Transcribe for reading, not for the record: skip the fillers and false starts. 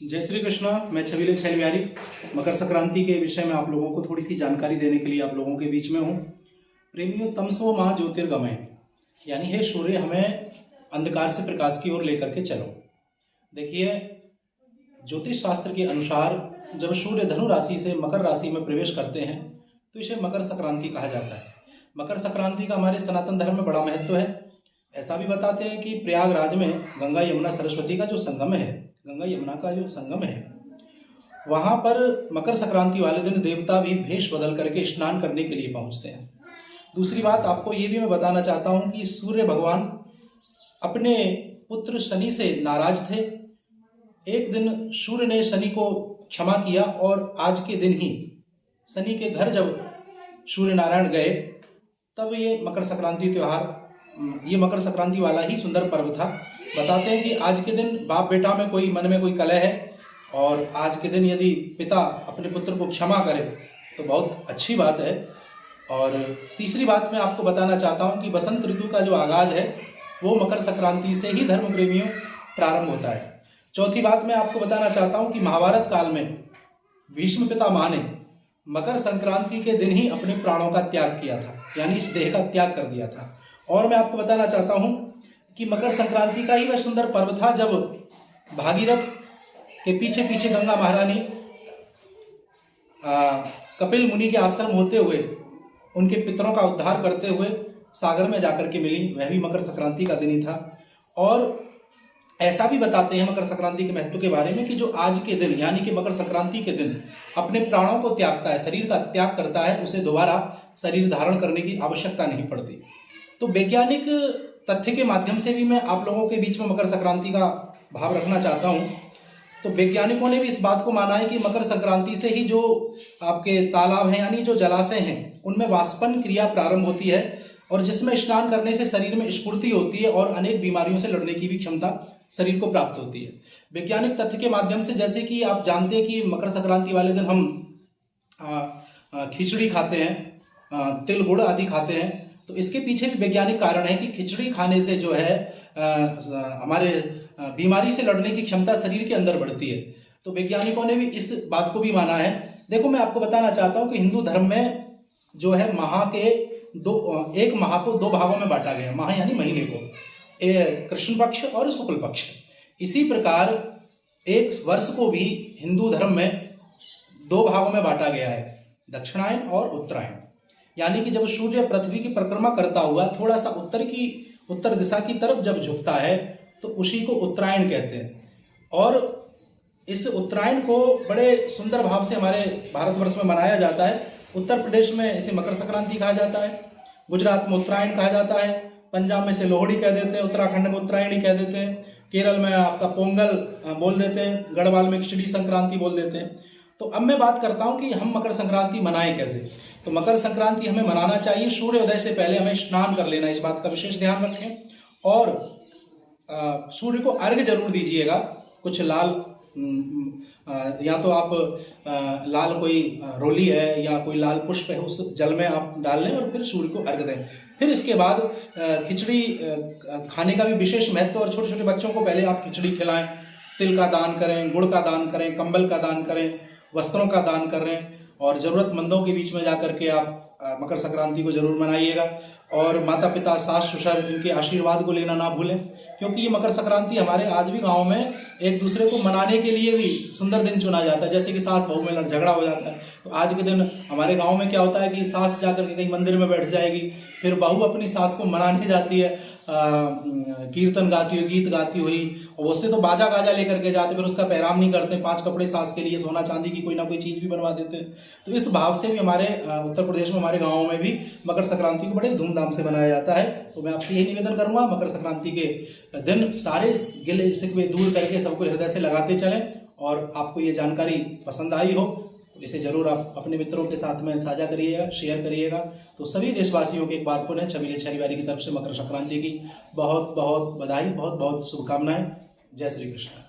जय श्री कृष्णा। मैं छबीले छैलविहारी मकर संक्रांति के विषय में आप लोगों को थोड़ी सी जानकारी देने के लिए आप लोगों के बीच में हूँ। प्रेमियों, तमसो माह ज्योतिर्गमय, यानी हे सूर्य, हमें अंधकार से प्रकाश की ओर लेकर के चलो। देखिए, ज्योतिष शास्त्र के अनुसार जब सूर्य धनु राशि से मकर राशि में प्रवेश करते हैं तो इसे मकर संक्रांति कहा जाता है। मकर संक्रांति का हमारे सनातन धर्म में बड़ा महत्व है। ऐसा भी बताते हैं कि प्रयागराज में गंगा यमुना सरस्वती का जो संगम है, गंगा यमुना का जो संगम है, वहाँ पर मकर संक्रांति वाले दिन देवता भी भेष बदल करके स्नान करने के लिए पहुँचते हैं। दूसरी बात आपको ये भी मैं बताना चाहता हूँ कि सूर्य भगवान अपने पुत्र शनि से नाराज थे। एक दिन सूर्य ने शनि को क्षमा किया और आज के दिन ही शनि के घर जब सूर्य नारायण गए तब ये मकर संक्रांति वाला ही सुंदर पर्व था। बताते हैं कि आज के दिन बाप बेटा में कोई मन में कोई कलह है और आज के दिन यदि पिता अपने पुत्र को क्षमा करे तो बहुत अच्छी बात है। और तीसरी बात मैं आपको बताना चाहता हूं कि बसंत ऋतु का जो आगाज है वो मकर संक्रांति से ही धर्म प्रेमियों प्रारंभ होता है। चौथी बात मैं आपको बताना चाहता हूं कि महाभारत काल में भीष्म पितामह ने मकर संक्रांति के दिन ही अपने प्राणों का त्याग किया था, यानी इस देह का त्याग कर दिया था। और मैं आपको बताना चाहता हूं कि मकर संक्रांति का ही वह सुंदर पर्व था जब भागीरथ के पीछे पीछे गंगा महारानी कपिल मुनि के आश्रम होते हुए उनके पितरों का उद्धार करते हुए सागर में जाकर के मिली, वह भी मकर संक्रांति का दिन ही था। और ऐसा भी बताते हैं मकर संक्रांति के महत्व के बारे में कि जो आज के दिन यानी कि मकर संक्रांति के दिन अपने प्राणों को त्यागता है, शरीर का त्याग करता है, उसे दोबारा शरीर धारण करने की आवश्यकता नहीं पड़ती। तो वैज्ञानिक तथ्य के माध्यम से भी मैं आप लोगों के बीच में मकर संक्रांति का भाव रखना चाहता हूँ। तो वैज्ञानिकों ने भी इस बात को माना है कि मकर संक्रांति से ही जो आपके तालाब हैं यानी जो जलाशय हैं उनमें वाष्पन क्रिया प्रारंभ होती है और जिसमें स्नान करने से शरीर में स्फूर्ति होती है और अनेक बीमारियों से लड़ने की भी क्षमता शरीर को प्राप्त होती है। वैज्ञानिक तथ्य के माध्यम से, जैसे कि आप जानते हैं कि मकर संक्रांति वाले दिन हम खिचड़ी खाते हैं, तिल गुड़ आदि खाते हैं। तो इसके पीछे भी वैज्ञानिक कारण है कि खिचड़ी खाने से जो है हमारे बीमारी से लड़ने की क्षमता शरीर के अंदर बढ़ती है। तो वैज्ञानिकों ने भी इस बात को भी माना है। देखो, मैं आपको बताना चाहता हूँ कि हिंदू धर्म में जो है एक माह को दो भागों में बांटा गया। माह यानी महीने को, कृष्ण पक्ष और शुक्ल पक्ष। इसी प्रकार एक वर्ष को भी हिंदू धर्म में दो भागों में बांटा गया है, दक्षिणायन और उत्तरायण। यानी कि जब सूर्य पृथ्वी की परिक्रमा करता हुआ थोड़ा सा उत्तर दिशा की तरफ जब झुकता है तो उसी को उत्तरायण कहते हैं। और इस उत्तरायण को बड़े सुंदर भाव से हमारे भारतवर्ष में मनाया जाता है। उत्तर प्रदेश में इसे मकर संक्रांति कहा जाता है, गुजरात में उत्तरायण कहा जाता है, पंजाब में इसे लोहड़ी कह देते हैं, उत्तराखंड में उत्तरायणी कह देते हैं, केरल में आपका पोंगल बोल देते हैं, गढ़वाल में खिचड़ी संक्रांति बोल देते हैं। तो अब मैं बात करता हूं कि हम मकर संक्रांति मनाएं कैसे। तो मकर संक्रांति हमें मनाना चाहिए सूर्योदय से पहले हमें स्नान कर लेना, इस बात का विशेष ध्यान रखें। और सूर्य को अर्घ्य जरूर दीजिएगा। कुछ लाल या तो आप लाल कोई रोली है या कोई लाल पुष्प है, उस जल में आप डाल लें और फिर सूर्य को अर्घ्य दें। फिर इसके बाद खिचड़ी खाने का भी विशेष महत्व। और छोटे छोटे बच्चों को पहले आप खिचड़ी खिलाएं, तिल का दान करें, गुड़ का दान करें, कंबल का दान करें, वस्त्रों का दान करें और ज़रूरतमंदों के बीच में जाकर के आप मकर संक्रांति को जरूर मनाइएगा। और माता पिता, सास ससुर, इनके आशीर्वाद को लेना ना भूलें, क्योंकि ये मकर संक्रांति हमारे आज भी गांव में एक दूसरे को मनाने के लिए भी सुंदर दिन चुना जाता है। जैसे कि सास बहू में झगड़ा हो जाता है तो आज के दिन हमारे गांव में क्या होता है कि सास जाकर के कहीं मंदिर में बैठ जाएगी, फिर बहू अपनी सास को मनाने जाती है, कीर्तन गाती हुई, गीत गाती हुई, और उससे तो बाजा गाजा लेकर के जाते, फिर उसका पैराम नहीं करते, 5 कपड़े सास के लिए सोना चांदी की कोई ना कोई चीज़ भी बनवा देते हैं। तो इस भाव से भी हमारे उत्तर प्रदेश में, हमारे गाँवों में भी मकर संक्रांति को बड़े धूमधाम से मनाया जाता है। तो मैं आपसे यही निवेदन करूंगा, मकर संक्रांति के दिन सारे गिले शिकवे दूर करके सबको हृदय से लगाते चलें। और आपको ये जानकारी पसंद आई हो तो इसे जरूर आप अपने मित्रों के साथ में साझा करिएगा, शेयर करिएगा। तो सभी देशवासियों के एक बार पुनः छबीले छैलविहारी की तरफ से मकर संक्रांति की बहुत बहुत बधाई, बहुत बहुत शुभकामनाएं। जय श्री कृष्ण।